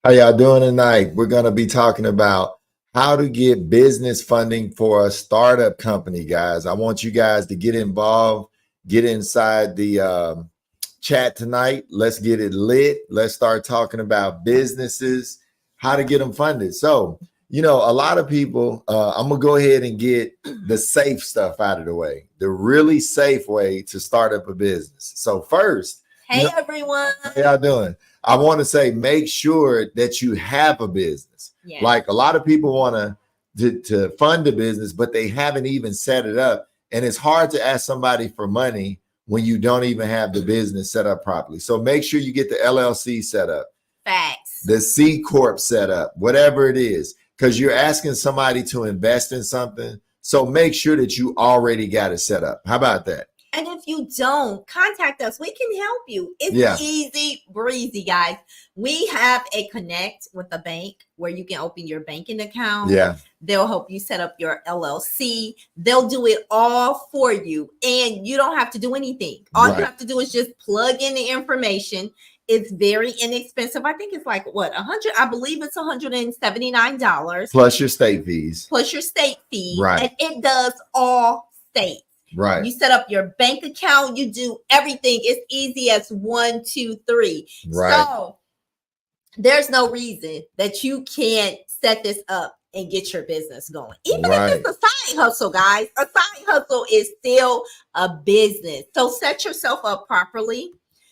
How y'all doing tonight? We're going to be talking about how to get business funding for a startup company, guys. I want you guys to get involved, get inside the chat tonight. Let's get it lit. Let's start talking about businesses, how to get them funded. So, a lot of people, I'm going to go ahead and get the safe stuff out of the way, the really safe way to start up a business. So first, hey everyone, how y'all doing? I want to say make sure that you have a business. Yeah. Like a lot of people want to fund a business, but they haven't even set it up. And it's hard to ask somebody for money when you don't even have the business set up properly. So make sure you get the LLC set up, Facts. the C Corp set up, whatever it is, because you're asking somebody to invest in something. So make sure that you already got it set up. How about that? And if you don't, contact us. We can help you. It's easy breezy, guys. We have a connect with the bank where you can open your banking account. Yeah. They'll help you set up your LLC. They'll do it all for you. And you don't have to do anything. All you have to do is just plug in the information. It's very inexpensive. I think it's like what, 100? I believe it's $179. Plus your state fees. Plus your state fees. Right. And it does all states. Right. You set up your bank account, you do everything. It's easy as 1, 2, 3. Right. So there's no reason that you can't set this up and get your business going. Even if it's a side hustle, guys. A side hustle is still a business. So set yourself up properly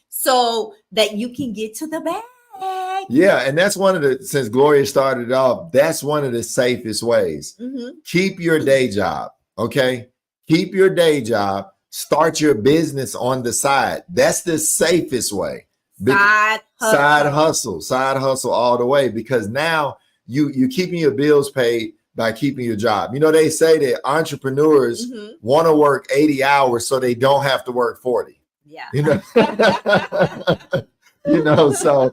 so that you can get to the bag. Yeah, and that's one of the, since Gloria started off, that's one of the safest ways. Mm-hmm. Keep your day job, okay? Keep your day job, start your business on the side. That's the safest way. Side hustle all the way, because now you're keeping your bills paid by keeping your job. They say that entrepreneurs want to work 80 hours so they don't have to work 40. Yeah. So,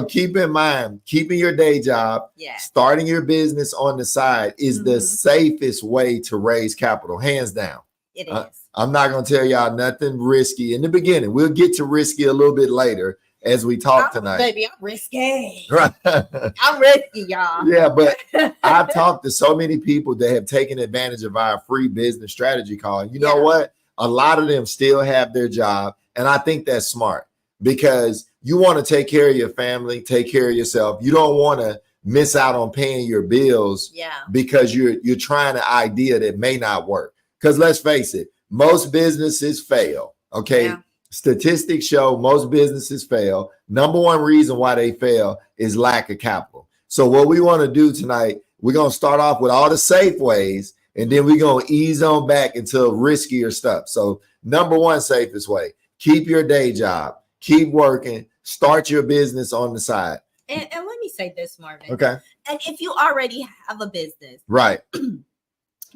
keep in mind, keeping your day job, starting your business on the side is the safest way to raise capital, hands down. It is. I'm not going to tell y'all nothing risky in the beginning. We'll get to risky a little bit later as we talk tonight. Baby, I'm risky. Right. I'm risky, y'all. Yeah, but I've talked to so many people that have taken advantage of our free business strategy call. You know what? A lot of them still have their job. And I think that's smart, because you want to take care of your family, take care of yourself. You don't want to miss out on paying your bills because you're trying an idea that may not work. Because let's face it, most businesses fail. Okay. Yeah. Statistics show most businesses fail. Number one reason why they fail is lack of capital. So what we want to do tonight, we're going to start off with all the safe ways, and then we're going to ease on back into riskier stuff. So number one safest way, keep your day job, keep working, start your business on the side. And let me say this, Marvin. Okay. And if you already have a business, right, get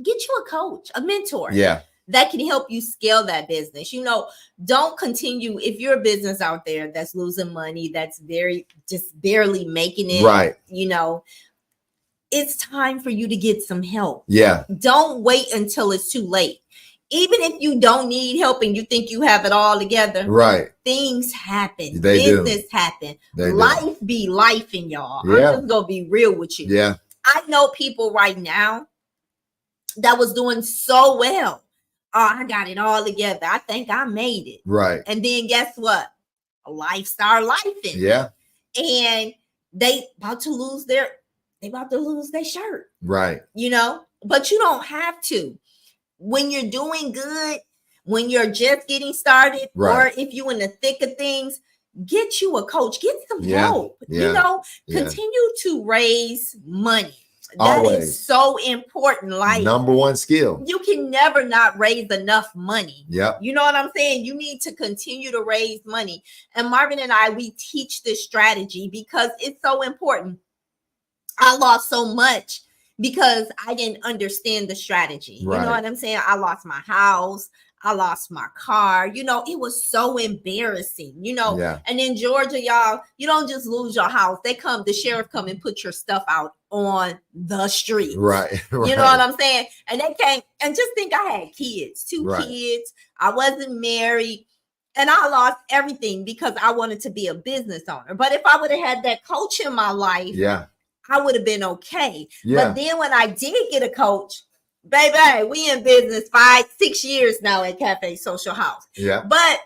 you a coach, a mentor. Yeah. That can help you scale that business. Don't continue, if you're a business out there that's losing money, that's just barely making it. Right. It's time for you to get some help. Yeah. Don't wait until it's too late. Even if you don't need help and you think you have it all together, right? Things happen. Business happen. They life do. Be life in y'all. Yeah. I'm just gonna be real with you. Yeah. I know people right now that was doing so well. Oh, I got it all together. I think I made it. Right. And then guess what? Life started lifing. Yeah. And they about to lose their shirt. Right. But you don't have to. When you're doing good, when you're just getting started, or if you're in the thick of things, get you a coach, get some help. Continue to raise money. That is so important. Like, number one skill. You can never not raise enough money. Yep. You know what I'm saying? You need to continue to raise money. And Marvin and I, we teach this strategy because it's so important. I lost so much because I didn't understand the strategy. Right. You know what I'm saying? I lost my house. I lost my car. It was so embarrassing, And in Georgia, y'all, you don't just lose your house. The sheriff come and put your stuff out on the street. Right. You know what I'm saying? And they came, and just think I had kids, two kids. I wasn't married. And I lost everything because I wanted to be a business owner. But if I would have had that coach in my life, I would have been okay. But then when I did get a coach, baby, we in business 5-6 years now at Cafe Social House. But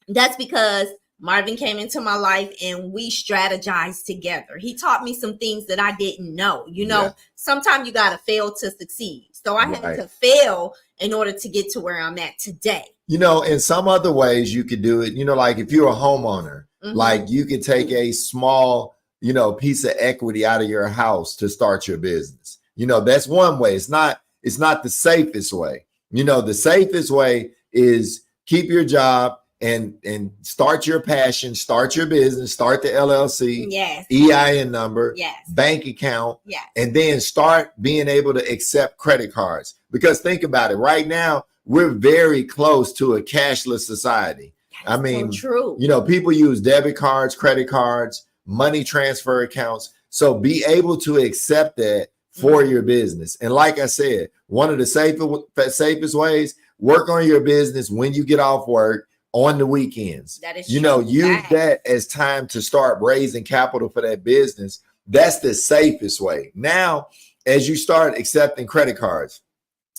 that's because Marvin came into my life and we strategized together. He taught me some things that I didn't know. You know, sometimes you got to fail to succeed. So I had to fail in order to get to where I'm at today. You know, in some other ways you could do it, you know, like if you're a homeowner, like you could take a small, you know, piece of equity out of your house to start your business. You know, that's one way. It's not the safest way. You know, the safest way is keep your job and start your passion, start your business, start the LLC, EIN number, bank account, and then start being able to accept credit cards. Because think about it, right now, we're very close to a cashless society. I mean, you know, people use debit cards, credit cards, money transfer accounts. So be able to accept that for your business. And like I said, one of the safest ways, work on your business when you get off work on the weekends. That is you know, use that as time to start raising capital for that business. That's the safest way. Now, as you start accepting credit cards,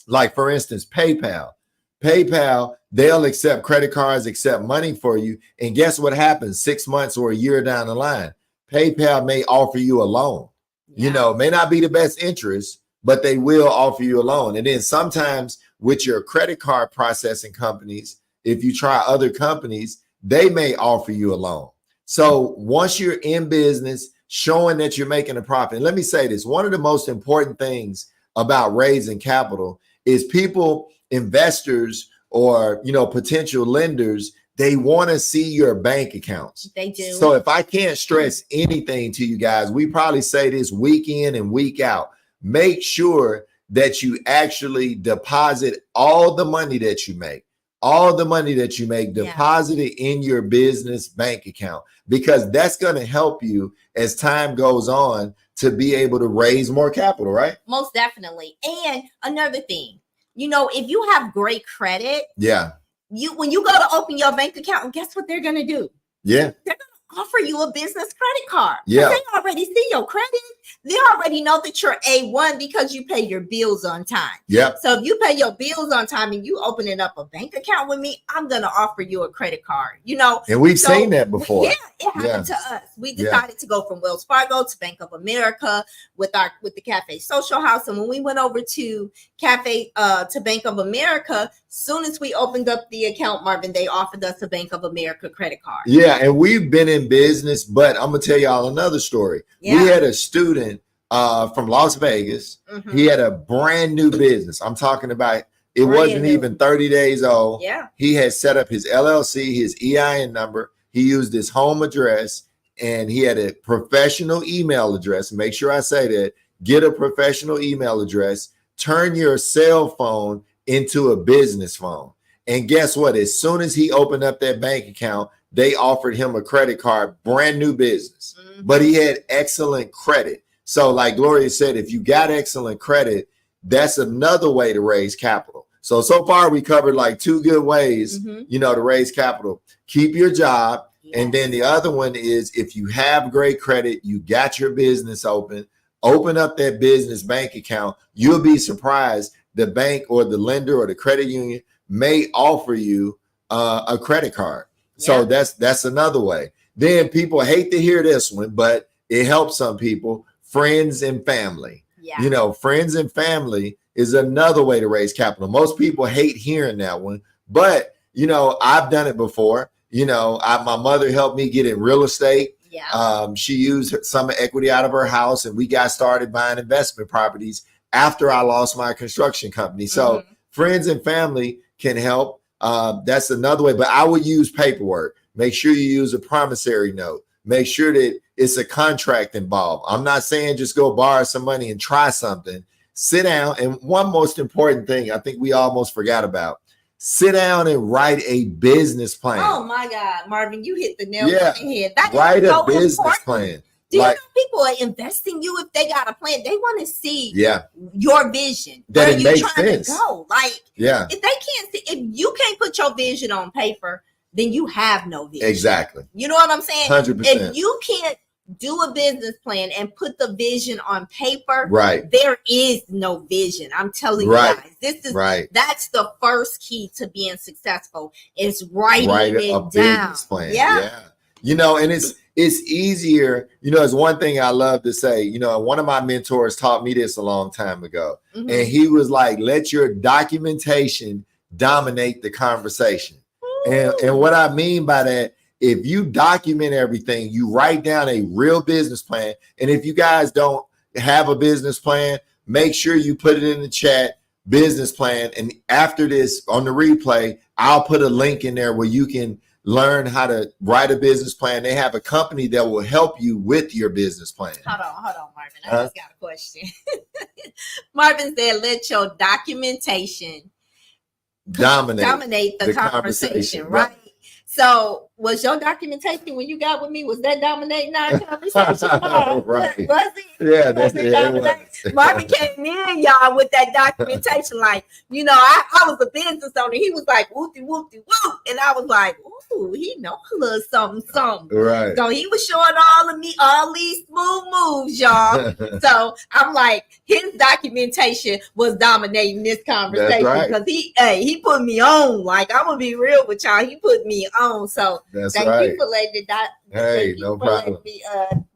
like for instance, PayPal, they'll accept credit cards, accept money for you. And guess what happens 6 months or a year down the line? PayPal may offer you a loan. You know, may not be the best interest, but they will offer you a loan. And then sometimes with your credit card processing companies, if you try other companies, they may offer you a loan. So once you're in business, showing that you're making a profit. And let me say this, one of the most important things about raising capital is people, investors, or, you know, potential lenders, they want to see your bank accounts. They do. So if I can't stress anything to you guys, we probably say this week in and week out, make sure that you actually deposit all the money that you make. Deposit it in your business bank account, because that's going to help you as time goes on to be able to raise more capital, right? Most definitely. And another thing, you know, if you have great credit, when you go to open your bank account, guess what they're going to do? They're going to offer you a business credit card. They already see your credit. They already know that you're A1 because you pay your bills on time. So if you pay your bills on time and you opening up a bank account with me, I'm going to offer you a credit card, you know. And we've seen that before. It happened to us. We decided to go from Wells Fargo to Bank of America with the Cafe Social House. And when we went over to Bank of America, soon as we opened up the account, Marvin, they offered us a Bank of America credit card. And we've been in business, but I'm gonna tell y'all another story. We had a student from Las Vegas. He had a brand new business. I'm talking about, it wasn't even 30 days old. He had set up his LLC, his EIN number. He used his home address, and he had a professional email address. Make sure I say that. Get a professional email address. Turn your cell phone into a business phone. And guess what? As soon as he opened up that bank account, they offered him a credit card, brand new business, but he had excellent credit. So like Gloria said, if you got excellent credit, that's another way to raise capital. So far we covered like 2 good ways, you know, to raise capital. Keep your job. And then the other one is, if you have great credit, you got your business open up that business bank account. You'll be surprised. The bank or the lender or the credit union may offer you a credit card. So that's another way. Then people hate to hear this one, but it helps some people. Friends and family. You know, friends and family is another way to raise capital. Most people hate hearing that one, but you know, I've done it before. You know, my mother helped me get in real estate. She used some equity out of her house, and we got started buying investment properties after I lost my construction company. So friends and family can help. That's another way, but I would use paperwork. Make sure you use a promissory note. Make sure that it's a contract involved. I'm not saying just go borrow some money and try something. Sit down. And one most important thing I think we almost forgot about, sit down and write a business plan. Oh my God, Marvin, you hit the nail on the head. That write is a so business important. plan. Do you know people are investing you if they got a plan? They want to see your vision. That where it you're makes trying sense. to go. Like, if they can't see, if you can't put your vision on paper, then you have no vision. Exactly. You know what I'm saying? 100%. If you can't do a business plan and put the vision on paper, right, there is no vision. I'm telling you guys, this is that's the first key to being successful, is writing it down. Business plan. Yeah. You know, and it's easier. You know, it's one thing I love to say. You know, one of my mentors taught me this a long time ago, and he was like, "Let your documentation dominate the conversation." And what I mean by that, if you document everything, you write down a real business plan. And if you guys don't have a business plan, make sure you put it in the chat, business plan. And after this, on the replay, I'll put a link in there where you can learn how to write a business plan. They have a company that will help you with your business plan. Hold on, Marvin. I just got a question. Marvin said, let your documentation dominate the conversation, right? So was your documentation when you got with me, was that dominating our conversation? Right. Was it? Yeah, that's it. Marvin came in, y'all, with that documentation. Like, you know, I was a business owner. He was like, whoopty, whoopty, whoop. And I was like, ooh, he know a little something. Right. So he was showing all these smooth moves, y'all. So I'm like, his documentation was dominating this conversation because he put me on. Like, I'm gonna be real with y'all. He put me on. So thank you for letting no problem. Letting me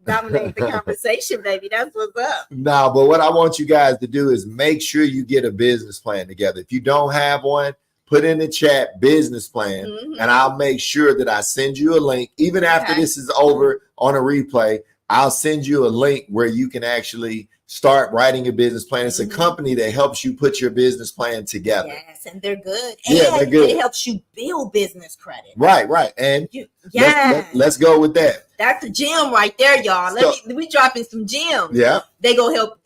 dominate the conversation, baby. That's what's up. No, but what I want you guys to do is make sure you get a business plan together. If you don't have one, put in the chat business plan, and I'll make sure that I send you a link. Even after this is over on a replay, I'll send you a link where you can actually start writing a business plan. It's a company that helps you put your business plan together. Yes, and they're good. Yeah, they're good. It helps you build business credit. Right. And let's go with that. That's a gem right there, y'all. We dropping some gems. Yeah. They'll help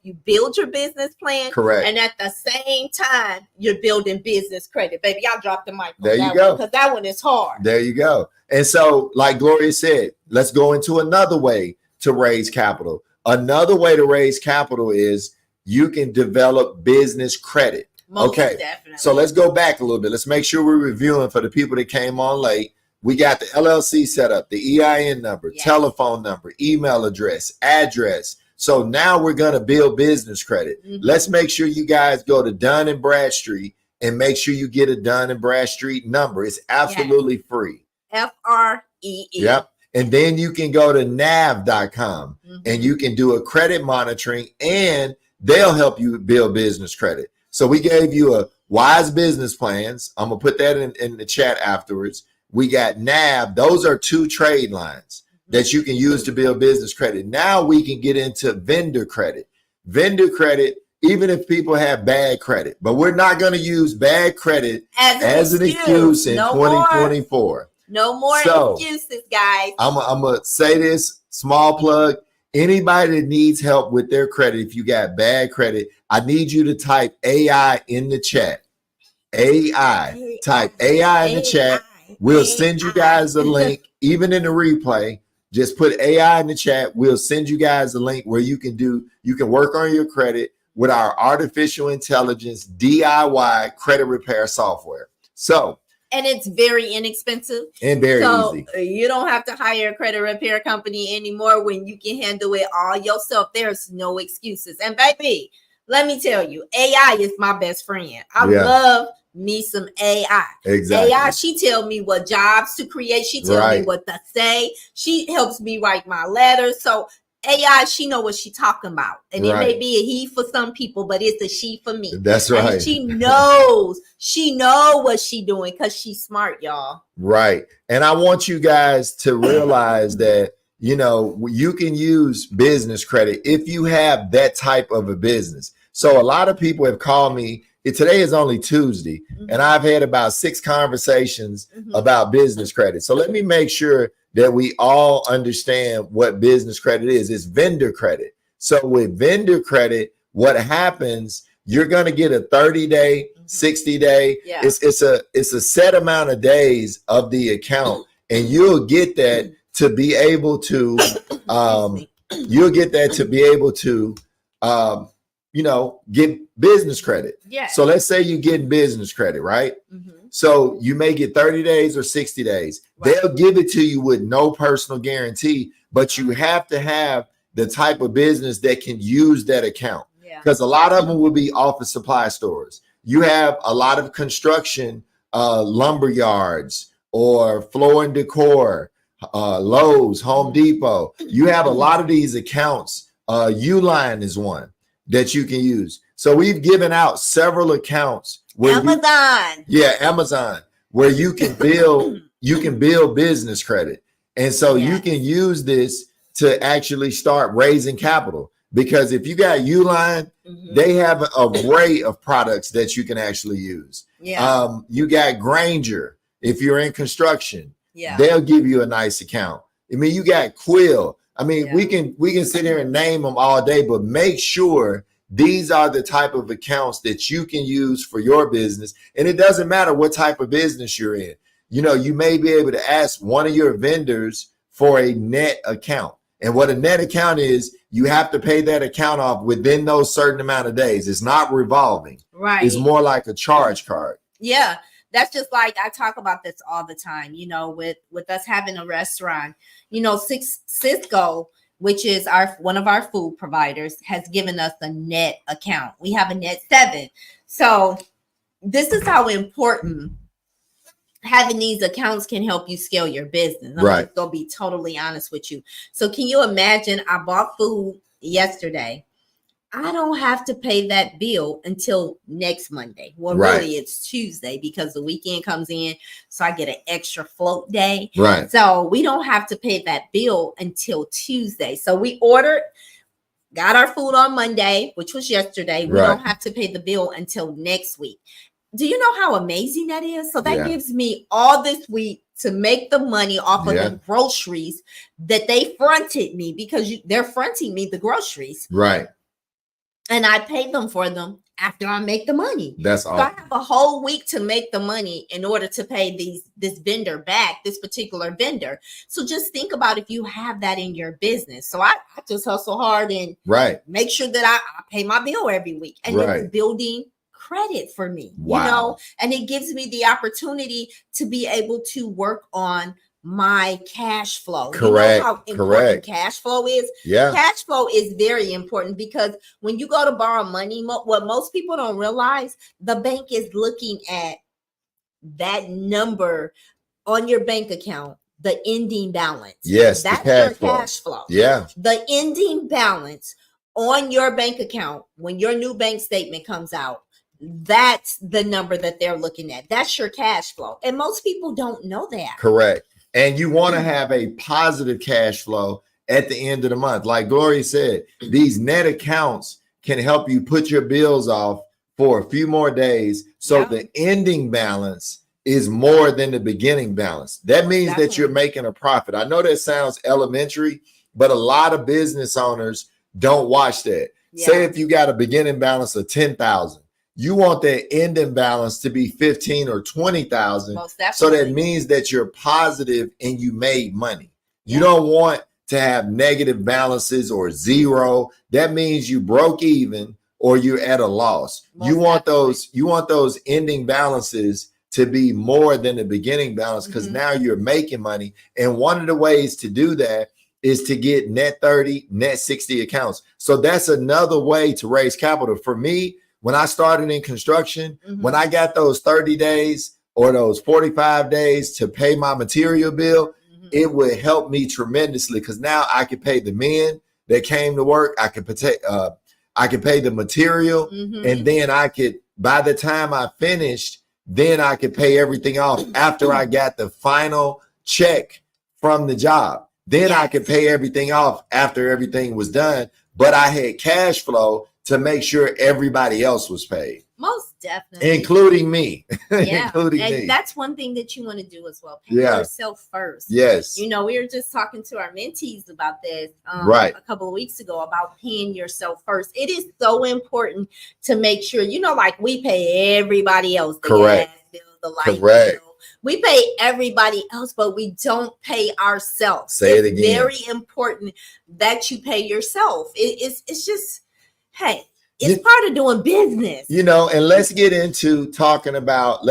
you build your business plan. Correct. And at the same time, you're building business credit. Baby, y'all drop the mic. There you go. Because that one is hard. There you go. And so, like Gloria said, let's go into another way to raise capital. Another way to raise capital is you can develop business credit. Most definitely. So let's go back a little bit. Let's make sure we're reviewing for the people that came on late. We got the LLC set up, the EIN number, telephone number, email address. So now we're going to build business credit. Let's make sure you guys go to Dun & Bradstreet and make sure you get a Dun & Bradstreet number. It's absolutely free. FREE. Yep. And then you can go to nav.com and you can do a credit monitoring, and they'll help you build business credit. So we gave you a Wise Business Plans. I'm going to put that in the chat afterwards. We got NAV. Those are 2 trade lines that you can use to build business credit. Now we can get into vendor credit. Vendor credit, even if people have bad credit, but we're not going to use bad credit as an excuse in 2024. No more excuses, guys. I'm going to say this, small plug. Anybody that needs help with their credit, if you got bad credit, I need you to type AI in the chat. Type AI in the chat. We'll send you guys a link, even in the replay. Just put AI in the chat. We'll send you guys a link where you can work on your credit with our artificial intelligence DIY credit repair software. And it's very inexpensive and very easy. You don't have to hire a credit repair company anymore when you can handle it all yourself. There's no excuses. And baby, let me tell you, AI is my best friend. I love me some AI. Exactly. AI, she tell me what jobs to create. She tell me what to say. She helps me write my letters. So AI, she know what she talking about. And it may be a he for some people, but it's a she for me. That's right. And she knows what she doing because she's smart, y'all. Right. And I want you guys to realize that, you know, you can use business credit if you have that type of a business. So a lot of people have called me. Today is only Tuesday, and I've had about 6 conversations about business credit. So let me make sure that we all understand what business credit is. It's vendor credit. So with vendor credit, what happens, you're going to get a 30-day, 60-day. Yeah. It's a set amount of days of the account, and you'll get that to be able to get business credit. Yeah. So let's say you're getting business credit, right? So you may get 30 days or 60 days. Right. They'll give it to you with no personal guarantee, but you have to have the type of business that can use that account. Because a lot of them will be office supply stores. You have a lot of construction, lumber yards or floor and decor, Lowe's, Home Depot. You have a lot of these accounts. Uline is one that you can use. So we've given out several accounts. Amazon. Amazon, where you can build business credit. And so you can use this to actually start raising capital. Because if you got Uline, they have an array of products that you can actually use. You got Granger. If you're in construction, they'll give you a nice account. I mean, you got Quill. I mean, we can sit here and name them all day, but make sure these are the type of accounts that you can use for your business. And it doesn't matter what type of business you're in. You know, you may be able to ask one of your vendors for a net account. And what a net account is, you have to pay that account off within those certain amount of days. It's not revolving. Right. It's more like a charge card. Yeah. That's just like, I talk about this all the time, you know, with us having a restaurant, you know, Cisco, which is one of our food providers, has given us a net account. We have a net 7. So this is how important having these accounts can help you scale your business. I'm just gonna be totally honest with you. So can you imagine, I bought food yesterday. I don't have to pay that bill until next Monday. Well, really it's Tuesday because the weekend comes in. So I get an extra float day. Right. So we don't have to pay that bill until Tuesday. So we got our food on Monday, which was yesterday. We don't have to pay the bill until next week. Do you know how amazing that is? So that gives me all this week to make the money off of the groceries that they fronted me, because they're fronting me the groceries. Right. And I pay them for them after I make the money. That's awesome. So I have a whole week to make the money in order to pay this vendor back, this particular vendor. So just think about if you have that in your business. So I just hustle hard and make sure that I pay my bill every week. And it's building credit for me, you know, and it gives me the opportunity to be able to work on my cash flow. Correct. You know how important cash flow is? Yeah. Cash flow is very important, because when you go to borrow money, what most people don't realize, the bank is looking at that number on your bank account, the ending balance. Yes. That's your cash flow. Yeah. The ending balance on your bank account when your new bank statement comes out. That's the number that they're looking at. That's your cash flow. And most people don't know that. Correct. And you want to have a positive cash flow at the end of the month. Like Gloria said, these net accounts can help you put your bills off for a few more days. So the ending balance is more than the beginning balance. That means that you're making a profit. I know that sounds elementary, but a lot of business owners don't watch that. Say if you got a beginning balance of 10,000. You want that ending balance to be 15 or 20,000. So that means that you're positive and you made money. You don't want to have negative balances or zero. That means you broke even or you're at a loss. You want those ending balances to be more than the beginning balance, because now you're making money. And one of the ways to do that is to get net 30, net 60 accounts. So that's another way to raise capital. For me, when I started in construction, when I got those 30 days or those 45 days to pay my material bill, it would help me tremendously, because now I could pay the men that came to work. I could pay the material, and then I could, by the time I finished, then I could pay everything off after I got the final check from the job. Then I could pay everything off after everything was done, but I had cash flow to make sure everybody else was paid. Most definitely. Including me. Yeah. Including me. That's one thing that you want to do as well. Pay yourself first. Yes. You know, we were just talking to our mentees about this a couple of weeks ago about paying yourself first. It is so important to make sure, you know, like we pay everybody else. The gas bill, the light bill. We pay everybody else, but we don't pay ourselves. Say it again. It's very important that you pay yourself. It's just, hey, It's part of doing business. You know, and let's get into talking about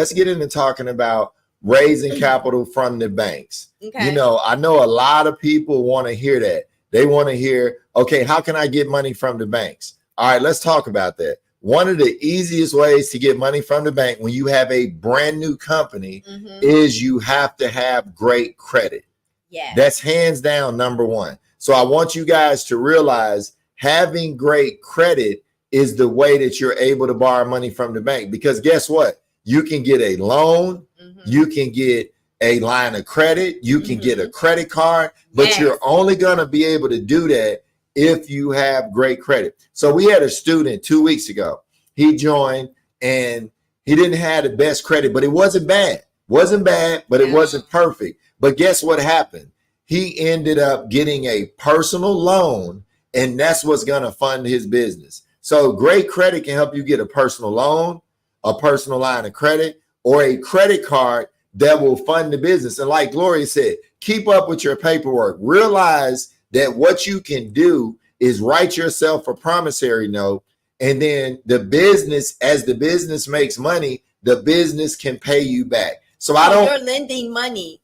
raising capital from the banks. Okay. You know, I know a lot of people want to hear that. They want to hear, okay, how can I get money from the banks? All right, let's talk about that. One of the easiest ways to get money from the bank when you have a brand new company is you have to have great credit. Yeah. That's hands down number one. So I want you guys to realize having great credit is the way that you're able to borrow money from the bank, because guess what? You can get a loan, you can get a line of credit, you can get a credit card, but you're only going to be able to do that if you have great credit. So we had a student 2 weeks ago. He joined and he didn't have the best credit, but it wasn't bad. Wasn't bad, but it wasn't perfect. But guess what happened? He ended up getting a personal loan, and that's what's going to fund his business. So great credit can help you get a personal loan, a personal line of credit, or a credit card that will fund the business. And like Gloria said, keep up with your paperwork. Realize that what you can do is write yourself a promissory note, and then the business, as the business makes money, the business can pay you back. So you're lending money.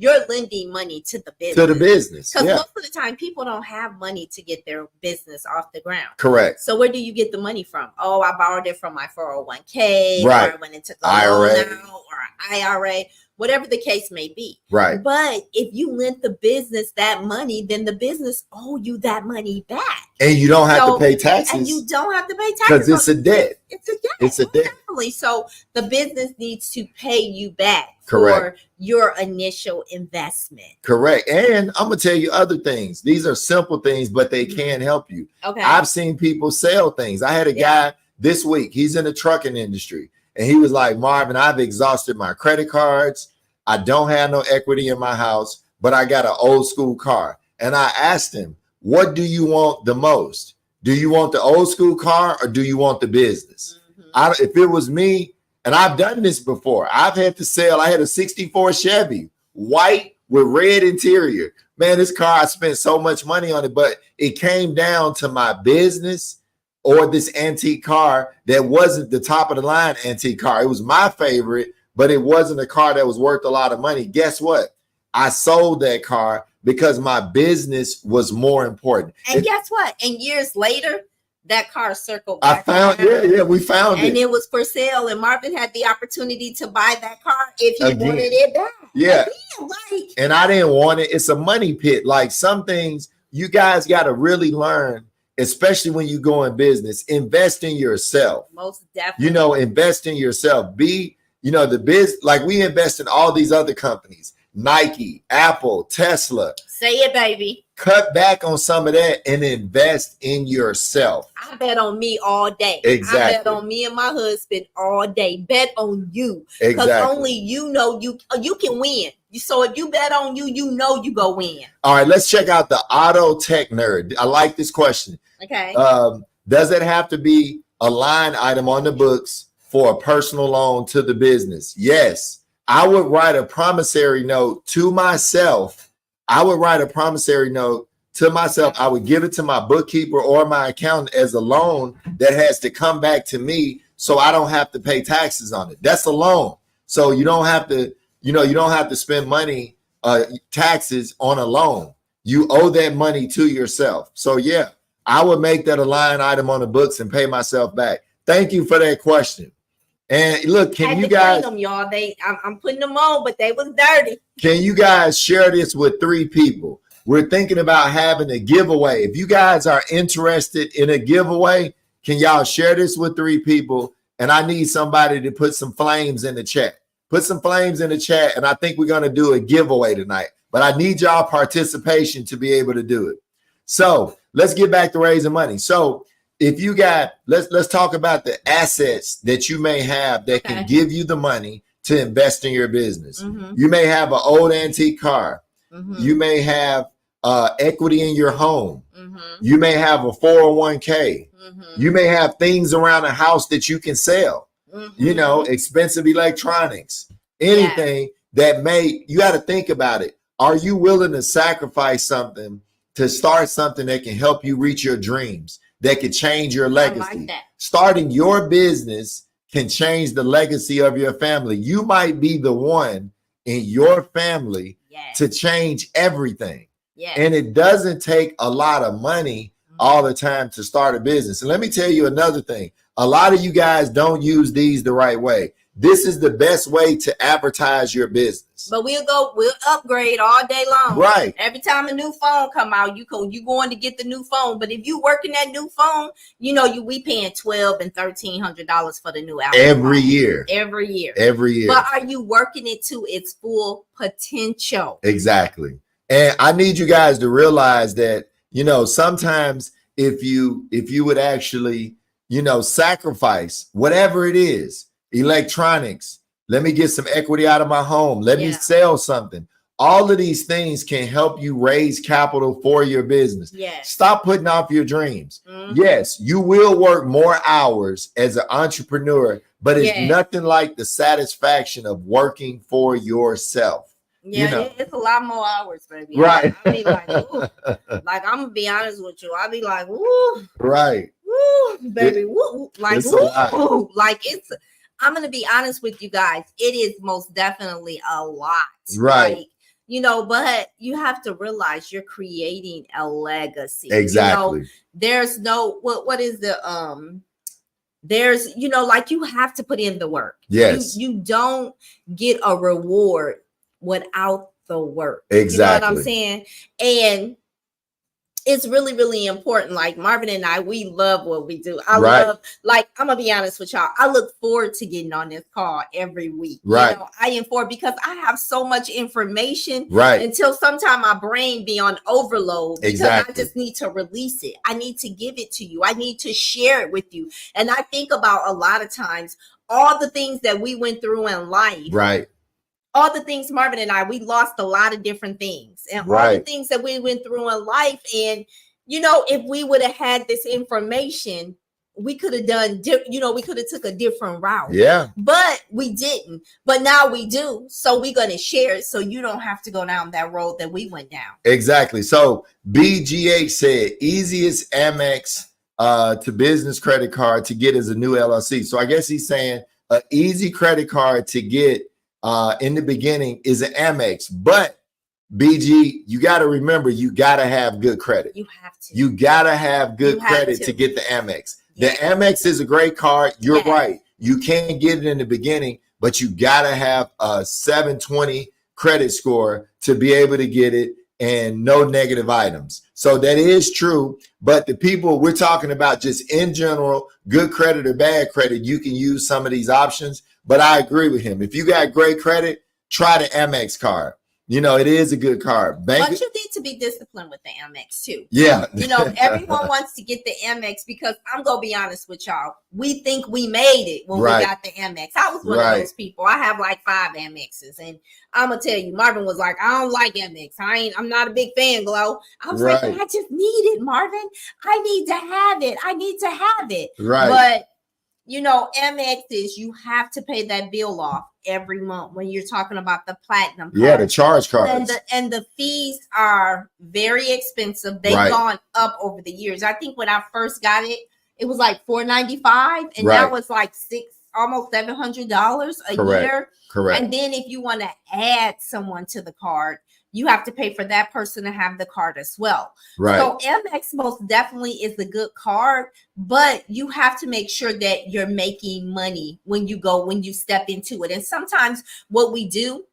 You're lending money to the business. To the business. Because most of the time, people don't have money to get their business off the ground. Correct. So where do you get the money from? Oh, I borrowed it from my 401k. Right. Or I went and took a loan out, or an IRA, whatever the case may be. Right. But if you lent the business that money, then the business owe you that money back. And you don't have to pay taxes. And you don't have to pay taxes. Because it's a debt. It's a debt. It's a debt. Definitely. So the business needs to pay you back. Correct. For your initial investment. Correct. And I'm going to tell you other things. These are simple things, but they can help you. Okay. I've seen people sell things. I had a guy this week. He's in the trucking industry. And he was like, Marvin, I've exhausted my credit cards. I don't have no equity in my house, but I got an old school car. And I asked him, what do you want the most? Do you want the old school car, or do you want the business? If it was me, and I've done this before, I've had to sell. I had a 64 Chevy, white with red interior. Man, this car, I spent so much money on it, but it came down to my business or this antique car that wasn't the top of the line antique car. It was my favorite, but it wasn't a car that was worth a lot of money. Guess what? I sold that car because my business was more important. And guess what? And years later, that car circled back. We found it. And it was for sale, and Marvin had the opportunity to buy that car if he wanted it back. Yeah. And I didn't want it. It's a money pit. Like, some things you guys got to really learn, especially when you go in business. Invest in yourself. Most definitely. You know, invest in yourself. Like we invest in all these other companies, Nike, Apple, Tesla. Say it, baby. Cut back on some of that and invest in yourself. I bet on me all day. Exactly. I bet on me and my husband all day. Bet on you. Exactly. Because only you know you can win. So if you bet on you, you know you go win. All right, let's check out the auto tech nerd. I like this question. Okay. Does it have to be a line item on the books for a personal loan to the business? Yes. I would write a promissory note to myself. I would give it to my bookkeeper or my accountant as a loan that has to come back to me, so I don't have to pay taxes on it. That's a loan. So you don't have to, spend money, taxes on a loan. You owe that money to yourself. So yeah, I would make that a line item on the books and pay myself back. Thank you for that question. And look, can you guys, them, y'all? I'm putting them on, but they was dirty. Can you guys share this with 3 people? We're thinking about having a giveaway. If you guys are interested in a giveaway, can y'all share this with 3 people? And I need somebody to put some flames in the chat. Put some flames in the chat, and I think we're going to do a giveaway tonight. But I need y'all participation to be able to do it. So let's get back to raising money. So if you got, let's talk about the assets that you may have that can give you the money to invest in your business. You may have an old antique car. You may have equity in your home. You may have a 401k. You may have things around the house that you can sell. Expensive electronics, anything that you got to think about it. Are you willing to sacrifice something to start something that can help you reach your dreams? that could change your legacy. I like that. Starting your business can change the legacy of your family. You might be the one in your family to change everything. And it doesn't take a lot of money all the time to start a business. And let me tell you another thing. A lot of you guys don't use these the right way. This is the best way to advertise your business. But we'll upgrade all day long. Right. Every time a new phone come out, you going to get the new phone. But if you working that new phone, we paying $1,200 and $1,300 for the new Apple every phone. year. Every year. Every year. But are you working it to its full potential? Exactly. And I need you guys to realize that, sometimes if you would actually, sacrifice whatever it is, electronics, let me get some equity out of my home, let me sell something. All of these things can help you raise capital for your business. Stop putting off your dreams. Yes, you will work more hours as an entrepreneur, but it's nothing like the satisfaction of working for yourself. It's a lot more hours, baby. Right. I be like, ooh. Like, I'm gonna be honest with you. I be like, ooh. Right. Woo, baby. Woo. Like, woo. Like, I'm gonna be honest with you guys. It is most definitely a lot. Right. Like, but you have to realize you're creating a legacy. Exactly. There's no what is the there's like, you have to put in the work. Yes. You don't get a reward without the work. Exactly. You know what I'm saying? And it's really, really important. Like, Marvin and I, we love what we do. I love, like, I'm gonna be honest with y'all. I look forward to getting on this call every week. Right. I am for, because I have so much information. Right. Until sometime my brain be on overload. Because exactly. I just need to release it. I need to give it to you. I need to share it with you. And I think about a lot of times all the things that we went through in life. Right. All the things, Marvin and I, we lost a lot of different things, and all the things that we went through in life. And, if we would have had this information, we could have done, we could have took a different route. Yeah. But we didn't. But now we do. So we're going to share it, so you don't have to go down that road that we went down. Exactly. So BGH said easiest Amex to business credit card to get is a new LLC. So I guess he's saying an easy credit card to get in the beginning is an Amex, but BG, you got to remember, you got to have good credit. You have to. You got to have good credit to get the Amex. Yeah. The Amex is a great card. You're right. You can get it in the beginning, but you got to have a 720 credit score to be able to get it, and no negative items. So that is true. But the people we're talking about, just in general, good credit or bad credit, you can use some of these options. But I agree with him. If you got great credit, try the Amex card. It is a good card. But you need to be disciplined with the Amex too. Yeah. Everyone wants to get the Amex, because I'm going to be honest with y'all. We think we made it when we got the Amex. I was one of those people. I have like 5 Amexes. And I'm going to tell you, Marvin was like, I don't like Amex. I'm not a big fan, Glow. I was like, I just need it, Marvin. I need to have it. I need to have it. Right. But Amex is, you have to pay that bill off every month when you're talking about the platinum card. Yeah, the charge cards. And the fees are very expensive. They've gone up over the years. I think when I first got it, it was like $495, and now it's like almost $700 a year. Correct. And then if you want to add someone to the card, you have to pay for that person to have the card as well. Right. So Amex most definitely is a good card, but you have to make sure that you're making money when you step into it. And sometimes what we do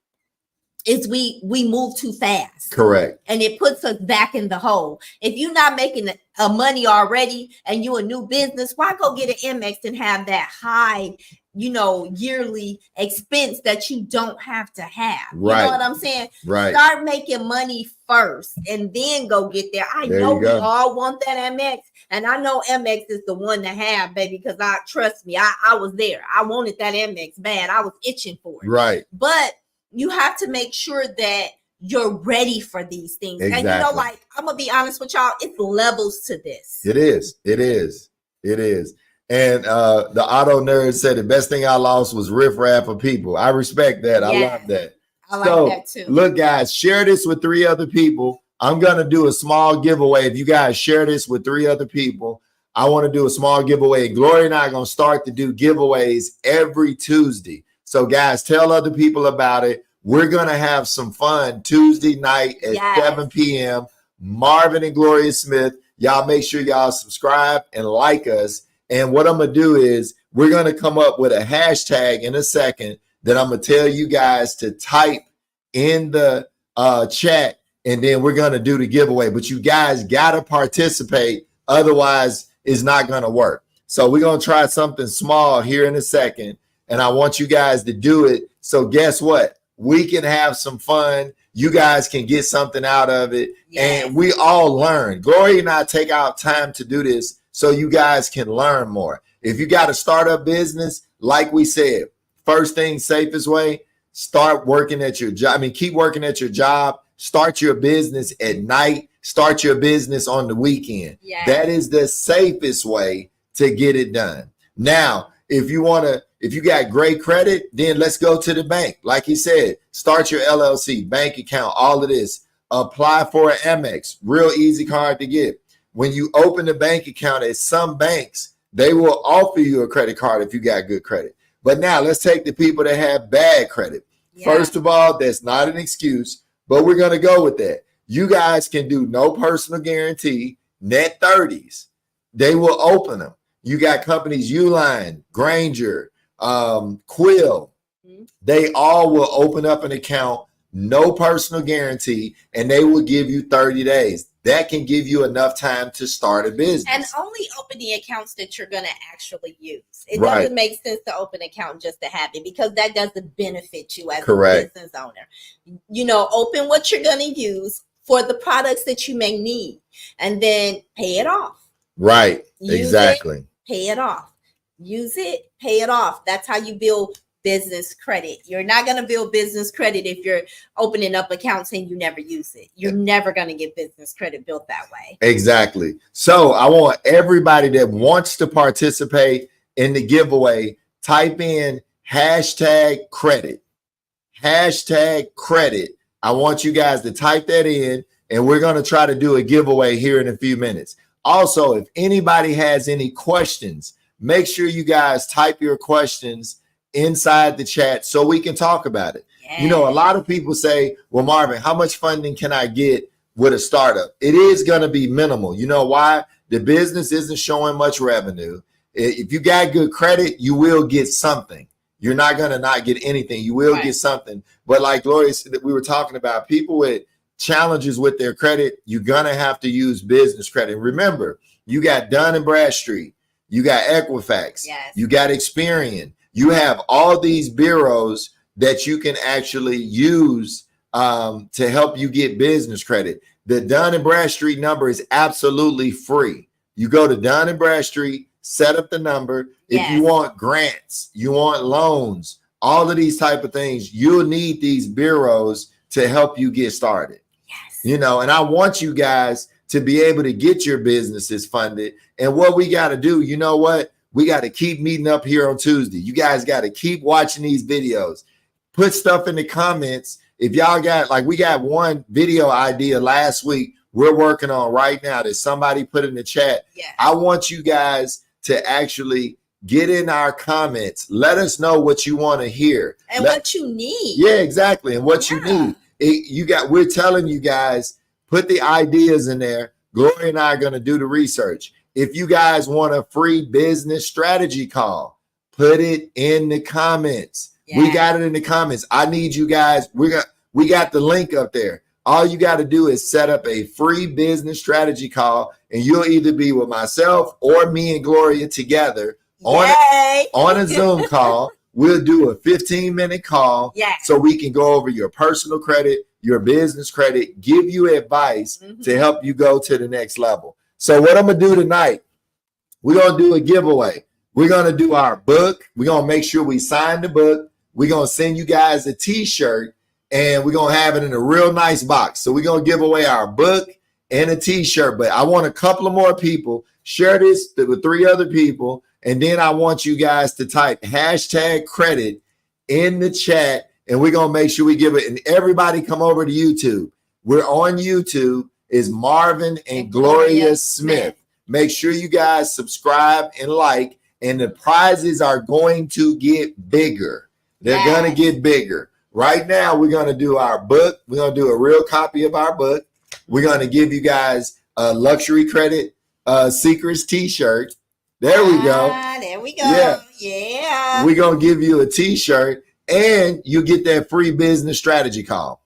is we move too fast. Correct. And it puts us back in the hole. If you're not making a money already and you're a new business, why go get an Amex and have that high yearly expense that you don't have to have? Right. You know what I'm saying? Right. Start making money first and then go get there. I know we all want that Amex, and I know Amex is the one to have, baby, because trust me, I was there. I wanted that Amex bad. I was itching for it. Right. But you have to make sure that you're ready for these things. Exactly. And I'm gonna be honest with y'all, it's levels to this. It is. And the auto nerd said the best thing I lost was riffraff of people. I respect that. I love that. I like that too. Look, guys, share this with 3 other people. I'm gonna do a small giveaway. If you guys share this with 3 other people, I want to do a small giveaway. Gloria and I are going to start to do giveaways every Tuesday. So guys, tell other people about it. We're going to have some fun Tuesday night at 7 p.m. Marvin and Gloria Smith. Y'all make sure y'all subscribe and like us. And what I'm going to do is we're going to come up with a hashtag in a second that I'm going to tell you guys to type in the chat. And then we're going to do the giveaway. But you guys got to participate. Otherwise, it's not going to work. So we're going to try something small here in a second. And I want you guys to do it. So guess what? We can have some fun. You guys can get something out of it. Yes. And we all learn. Gloria and I take out time to do this so you guys can learn more. If you got a startup business, like we said, first thing, safest way, start working at your job. I mean, keep working at your job. Start your business at night. Start your business on the weekend. Yes. That is the safest way to get it done. Now, if you got great credit, then let's go to the bank. Like he said, start your LLC, bank account, all of this. Apply for an Amex, real easy card to get. When you open a bank account at some banks, they will offer you a credit card if you got good credit. But now let's take the people that have bad credit. Yeah. First of all, that's not an excuse, but we're going to go with that. You guys can do no personal guarantee, net 30s. They will open them. You got companies, Uline, Granger, Quill. They all will open up an account, no personal guarantee, and they will give you 30 days. That can give you enough time to start a business. And only open the accounts that you're going to actually use. It doesn't make sense to open an account just to have it because that doesn't benefit you as a business owner. You know, open what you're going to use for the products that you may need and then pay it off. Right. Exactly. Pay it off. Use it, pay it off. That's how you build business credit. You're not going to build business credit if you're opening up accounts and you never use it. You're never going to get business credit built that way. Exactly. So I want everybody that wants to participate in the giveaway, type in hashtag credit. Hashtag credit. I want you guys to type that in, and we're going to try to do a giveaway here in a few minutes. Also, if anybody has any questions, make sure you guys type your questions inside the chat so we can talk about it. Yes. You know, a lot of people say, well, Marvin, how much funding can I get with a startup? It is going to be minimal. You know why? The business isn't showing much revenue. If you got good credit, you will get something. You're not going to not get anything. You will get something. But like Gloria said, that we were talking about, people with challenges with their credit, you're going to have to use business credit. Remember, you got Dun & Bradstreet, you got Equifax, you got Experian. You have all these bureaus that you can actually use to help you get business credit. The Dun & Bradstreet number is absolutely free. You go to Dun & Bradstreet, set up the number. If you want grants, you want loans, all of these type of things, you'll need these bureaus to help you get started. You know, and I want you guys to be able to get your businesses funded. And what we got to do, you know what? We got to keep meeting up here on Tuesday. You guys got to keep watching these videos. Put stuff in the comments. If y'all got, like, we got one video idea last week we're working on right now that somebody put in the chat. I want you guys to actually get in our comments. Let us know what you want to hear. And what you need. Yeah, exactly. And what you need. We're telling you guys, put the ideas in there. Gloria and I are going to do the research. If you guys want a free business strategy call, put it in the comments. We got it in the comments. I need you guys. We got the link up there. All you got to do is set up a free business strategy call, and you'll either be with myself or me and Gloria together on a Zoom call. We'll do a 15-minute call so we can go over your personal credit, your business credit, give you advice to help you go to the next level. So what I'm going to do tonight, we're going to do a giveaway. We're going to do our book. We're going to make sure we sign the book. We're going to send you guys a T-shirt, and we're going to have it in a real nice box. So we're going to give away our book and a T-shirt. But I want a couple of more people. Share this with 3 other people. And then I want you guys to type hashtag credit in the chat, and we're going to make sure we give it. And everybody come over to YouTube. We're on YouTube. Is Marvin and Gloria Smith. Make sure you guys subscribe and like, and the prizes are going to get bigger. They're going to get bigger. Right now, we're going to do our book. We're going to do a real copy of our book. We're going to give you guys a luxury credit secrets t-shirt. There we go. There we go. Yeah. We're going to give you a t-shirt, and you get that free business strategy call.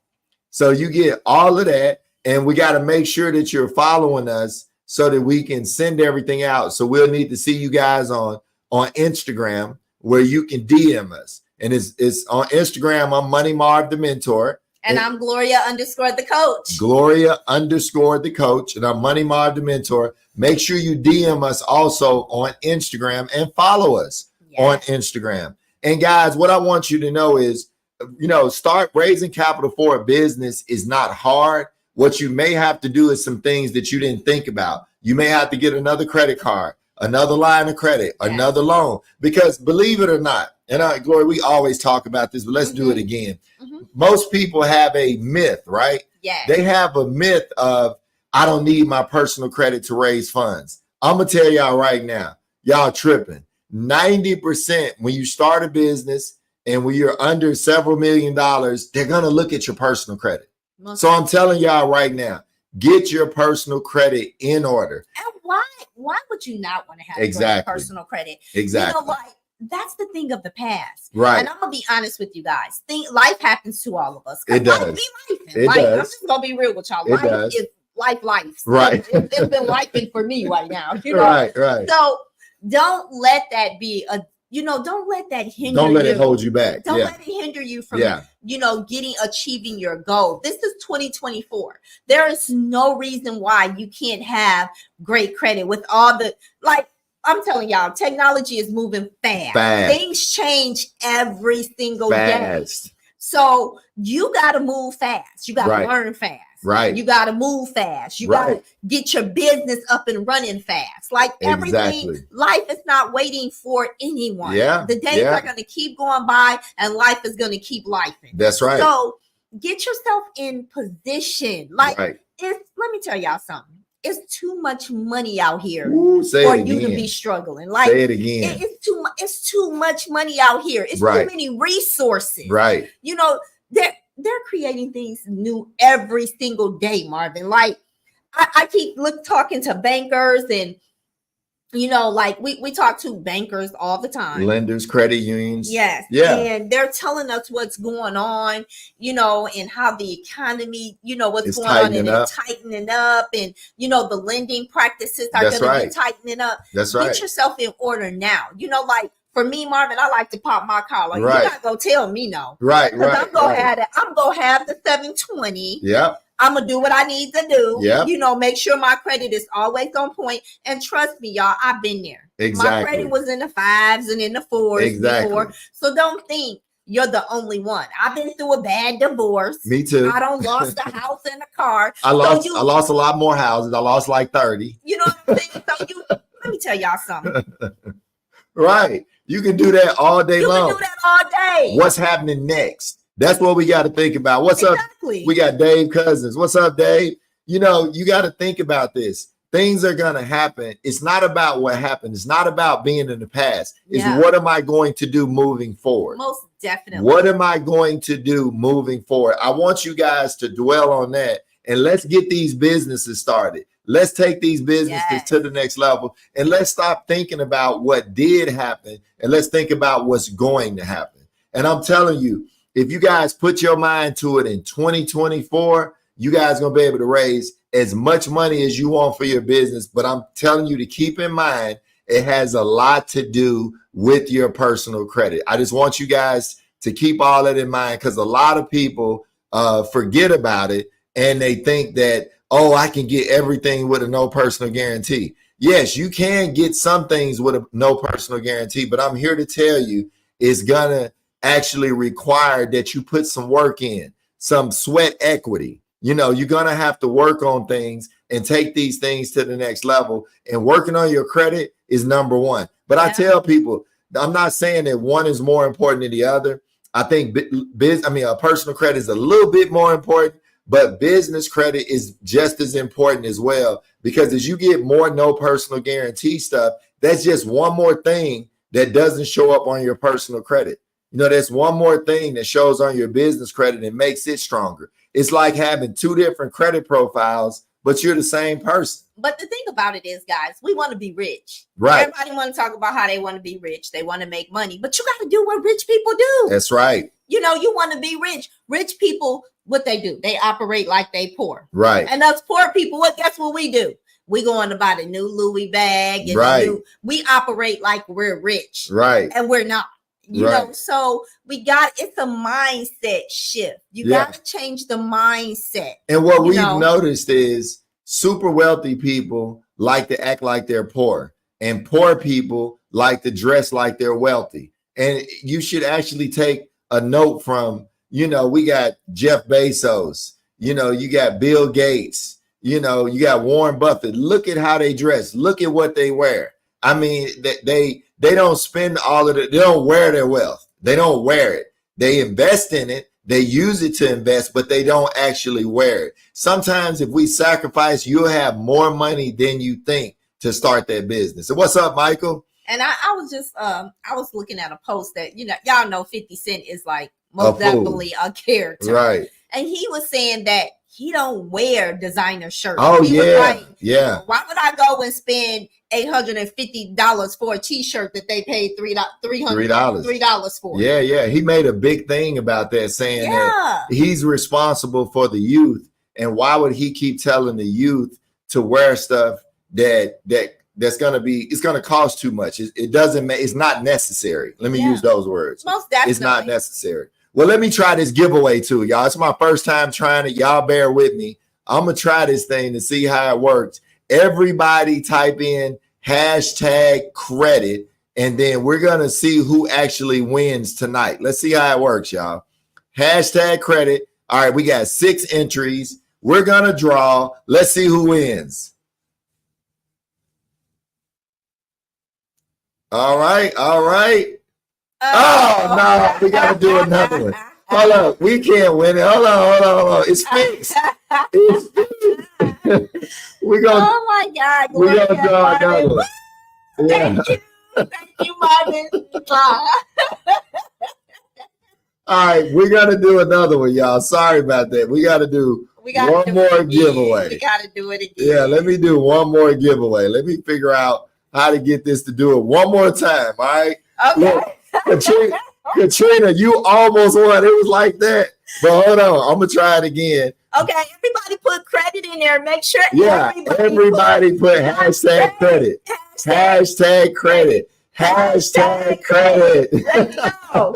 So you get all of that, and we got to make sure that you're following us so that we can send everything out. So we'll need to see you guys on Instagram, where you can DM us. And it's on Instagram. I'm Money Marv the Mentor. And I'm Gloria_the Coach. Gloria_the Coach. And I'm Money Marv the Mentor. Make sure you DM us also on Instagram and follow us on Instagram. And guys, what I want you to know is, start raising capital for a business is not hard. What you may have to do is some things that you didn't think about. You may have to get another credit card, another line of credit, another loan, because believe it or not, and Gloria, we always talk about this, but let's do it again. Most people have a myth, right? Yeah. They have a myth of, I don't need my personal credit to raise funds. I'm going to tell y'all right now, y'all tripping. 90% when you start a business and when you're under several $1 million, they're going to look at your personal credit. So I'm telling y'all right now, get your personal credit in order. And why would you not want to have personal credit? Exactly. That's the thing of the past. Right. And I'm going to be honest with you guys. Life happens to all of us. It does. I'm just going to be real with y'all. Life is life. Right. It's been lifing for me right now. Right. So don't let that be don't let that hinder you. Don't let it hold you back. Don't let it hinder you from, achieving your goal. This is 2024. There is no reason why you can't have great credit with all the, I'm telling y'all, technology is moving fast. Things change every single day. So you got to move fast. You got to learn fast. Right. You got to move fast. You got to get your business up and running fast. Everything, life is not waiting for anyone. Yeah. The days are going to keep going by and life is going to keep lifing. That's right. So get yourself in position. Let me tell y'all something. It's too much money out here for you to be struggling. Say it again. It's too much money out here. It's too many resources. Right. They're creating things new every single day, Marvin. I keep talking to bankers and we talk to bankers all the time. Lenders, credit unions. Yes. Yeah. And they're telling us what's going on, and how the economy, what's going on, and it's tightening up, and the lending practices are going to be tightening up. That's right. Get yourself in order now. For me, Marvin, I like to pop my collar. You're not gonna tell me no. Right. I'm gonna have the 720. Yeah. I'm gonna do what I need to do. Yeah. Make sure my credit is always on point. And trust me, y'all, I've been there. Exactly. My credit was in the 5s and in the 4s before. So don't think you're the only one. I've been through a bad divorce. Me too. I don't lost a house and a car. I lost a lot more houses. I lost like 30. You know what I'm saying? So let me tell y'all something. Right. You can do that all day long. You can do that all day. What's happening next? That's what we got to think about. What's up? We got Dave Cousins. What's up, Dave? You got to think about this. Things are going to happen. It's not about what happened. It's not about being in the past. It's what am I going to do moving forward? Most definitely. What am I going to do moving forward? I want you guys to dwell on that, and let's get these businesses started. Let's take these businesses to the next level, and let's stop thinking about what did happen, and let's think about what's going to happen. And I'm telling you, if you guys put your mind to it in 2024, you guys are going to be able to raise as much money as you want for your business. But I'm telling you to keep in mind, it has a lot to do with your personal credit. I just want you guys to keep all that in mind, because a lot of people forget about it, and they think that, I can get everything with a no personal guarantee. Yes, you can get some things with a no personal guarantee, but I'm here to tell you it's going to actually require that you put some work in, some sweat equity. You're going to have to work on things and take these things to the next level. And working on your credit is number one. But I tell people, I'm not saying that one is more important than the other. I think personal credit is a little bit more important, but business credit is just as important as well, because as you get more no personal guarantee stuff, that's just one more thing that doesn't show up on your personal credit. That's one more thing that shows on your business credit and makes it stronger. It's like having two different credit profiles, but you're the same person. But the thing about it is, guys, we want to be rich. Right. Everybody want to talk about how they want to be rich. They want to make money, but you got to do what rich people do. That's right. You want to be rich. Rich people, what they do, they operate like they poor. Right. And us poor people, guess what we do? We going to buy the new Louis bag. And we operate like we're rich. Right. And we're not. You know, so it's a mindset shift. You got to change the mindset. And what we've noticed is super wealthy people like to act like they're poor, and poor people like to dress like they're wealthy. And you should actually take a note from, we got Jeff Bezos, you got Bill Gates, you got Warren Buffett. Look at how they dress. Look at what they wear. I mean, they don't spend all of it. They don't wear their wealth. They don't wear it. They invest in it. They use it to invest, but they don't actually wear it. Sometimes if we sacrifice, you'll have more money than you think to start that business. So what's up, Michael? And I was just, I was looking at a post that, y'all know 50 Cent is like most definitely a character. Right. And he was saying that he don't wear designer shirts. Oh, he was like, why would I go and spend $850 for a t-shirt that they paid $3 for? Yeah. He made a big thing about that, saying that he's responsible for the youth. And why would he keep telling the youth to wear stuff that's going to it's going to cost too much? It's not necessary. Let me use those words. Most definitely. It's not necessary. Well, let me try this giveaway too, y'all. It's my first time trying it. Y'all bear with me. I'm going to try this thing to see how it works. Everybody type in #credit, and then we're going to see who actually wins tonight. Let's see how it works, y'all. #credit. All right, we got 6 entries. We're going to draw. Let's see who wins. All right. Oh, no, we got to do another one. Hold on, we can't win it. Hold on. It's fixed. We're gonna. Oh my God! We're gonna draw another one. Yeah. Thank you, Marvin. All right, we're gonna do another one, y'all. Sorry about that. We got to do one more giveaway. We got to do it again. Yeah, let me do one more giveaway. Let me figure out how to get this to do it one more time. All right. Okay. Look, Katrina, you almost won. It was like that. But hold on, I'm gonna try it again. Okay, everybody put credit in there. Make sure everybody put #credit. #credit. #credit. Let's go.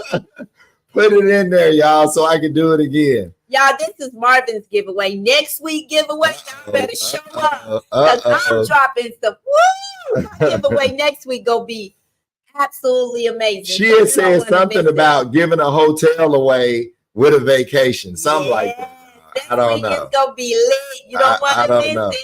Put it in there, y'all, so I can do it again. Y'all, this is Marvin's giveaway. Next week giveaway, y'all better show up. I'm dropping stuff. Woo! My giveaway next week gonna be absolutely amazing. She had said something about giving a hotel away with a vacation, something like that. I don't know. It's gonna be lit. You don't want to miss it.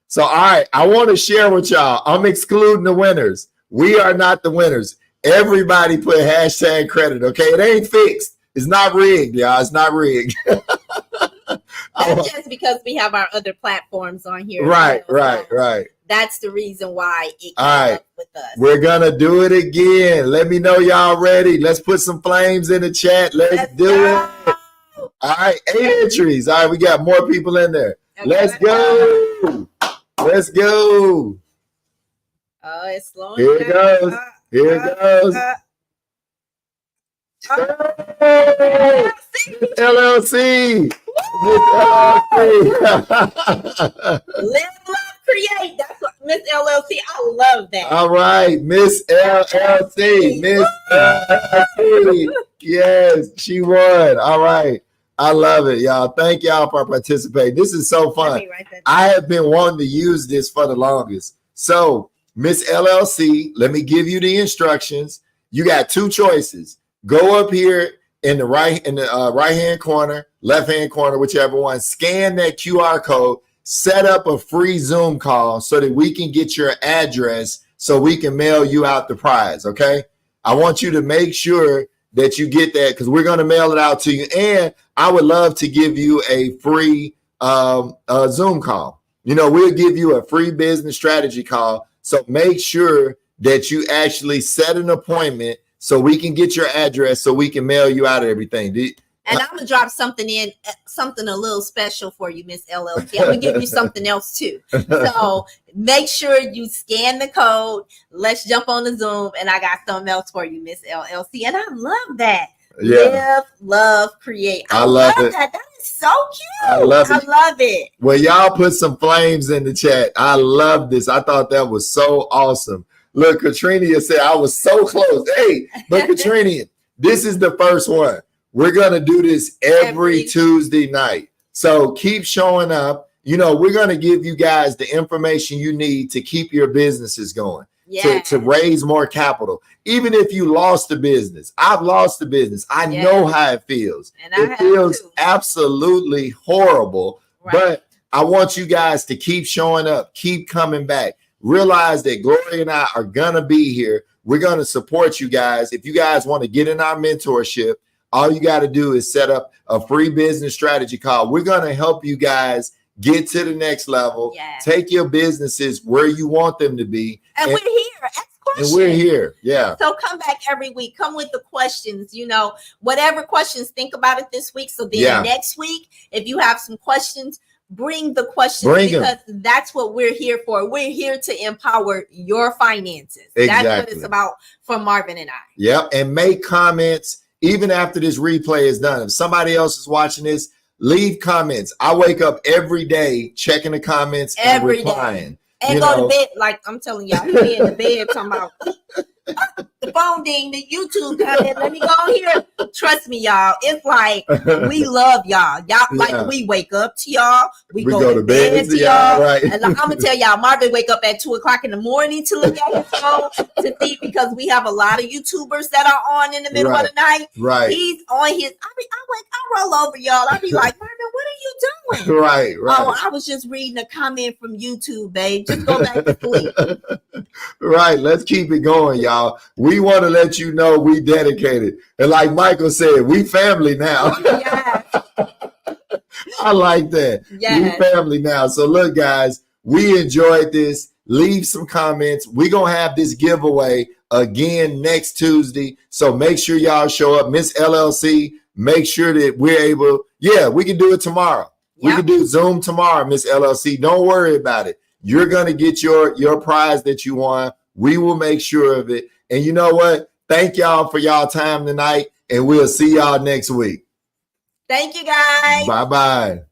So, all right, I want to share with y'all. I'm excluding the winners. We are not the winners. Everybody put #credit. Okay, it ain't fixed. It's not rigged, y'all. It's not rigged. That's just because we have our other platforms on here. Right. That's the reason why it came up with us. We're gonna do it again. Let me know y'all ready. Let's put some flames in the chat. Let's do it. All right, 8 entries. All right, we got more people in there. Okay, let's go. Let's go. Oh, it's slowing down. Here it goes. Here it goes. LLC. Live, love, create. That's what Miss LLC. I love that. All right, Miss LLC. Miss LLC. Yes, she won. All right. I love it, y'all. Thank y'all for participating. This is so fun. I have been wanting to use this for the longest. So, Miss LLC, let me give you the instructions. You got 2 choices. Go up here in the right-hand corner, left-hand corner, whichever one. Scan that QR code. Set up a free Zoom call so that we can get your address so we can mail you out the prize, okay? I want you to make sure that you get that because we're going to mail it out to you. And I would love to give you a free Zoom call. We'll give you a free business strategy call. So make sure that you actually set an appointment so we can get your address so we can mail you out everything. And I'm gonna drop something a little special for you, Miss LLC. I'm gonna give you something else too. So make sure you scan the code. Let's jump on the Zoom, and I got something else for you, Miss LLC. And I love that. Yeah. Live, love, create. I love it. That is so cute. I love it. Well, y'all put some flames in the chat. I love this. I thought that was so awesome. Look, Katrina said I was so close. Hey, but Katrina, this is the first one. We're going to do this every Tuesday night. So keep showing up. We're going to give you guys the information you need to keep your businesses going, to raise more capital. Even if you lost the business, I've lost the business. I know how it feels. And it feels absolutely horrible. Right. But I want you guys to keep showing up, keep coming back. Realize that Gloria and I are going to be here. We're going to support you guys. If you guys want to get in our mentorship, all you got to do is set up a free business strategy call. We're going to help you guys get to the next level, take your businesses where you want them to be. And we're here. Ask questions. And we're here. Yeah. So come back every week. Come with the questions, whatever questions, think about it this week. So then next week, if you have some questions, bring the questions because that's what we're here for. We're here to empower your finances. Exactly. That's what it's about for Marvin and I. Yep. And make comments. Even after this replay is done, if somebody else is watching this, leave comments. I wake up every day checking the comments and replying. And go to bed, like I'm telling y'all, you be in the bed talking about the phone ding, the YouTube comment. Let me go here. Trust me, y'all. It's like we love y'all. Like we wake up to y'all. We go to bed to y'all. Right. And like, I'm gonna tell y'all, Marvin wake up at 2:00 in the morning to look at his phone to see, because we have a lot of YouTubers that are on in the middle of the night. Right. He's on his. I roll over y'all. I be like, Marvin, what are you doing? Right. Oh, I was just reading a comment from YouTube, babe. Just go back to sleep. Right. Let's keep it going, y'all. We want to let you know we dedicated. And like Michael said, we family now. Yes. I like that. Yes. We family now. So look, guys, we enjoyed this. Leave some comments. We're going to have this giveaway again next Tuesday. So make sure y'all show up. Miss LLC, make sure that we're able. Yeah, we can do it tomorrow. Yep. We can do Zoom tomorrow, Miss LLC. Don't worry about it. You're going to get your prize that you want. We will make sure of it. And you know what? Thank y'all for y'all time tonight. And we'll see y'all next week. Thank you, guys. Bye-bye.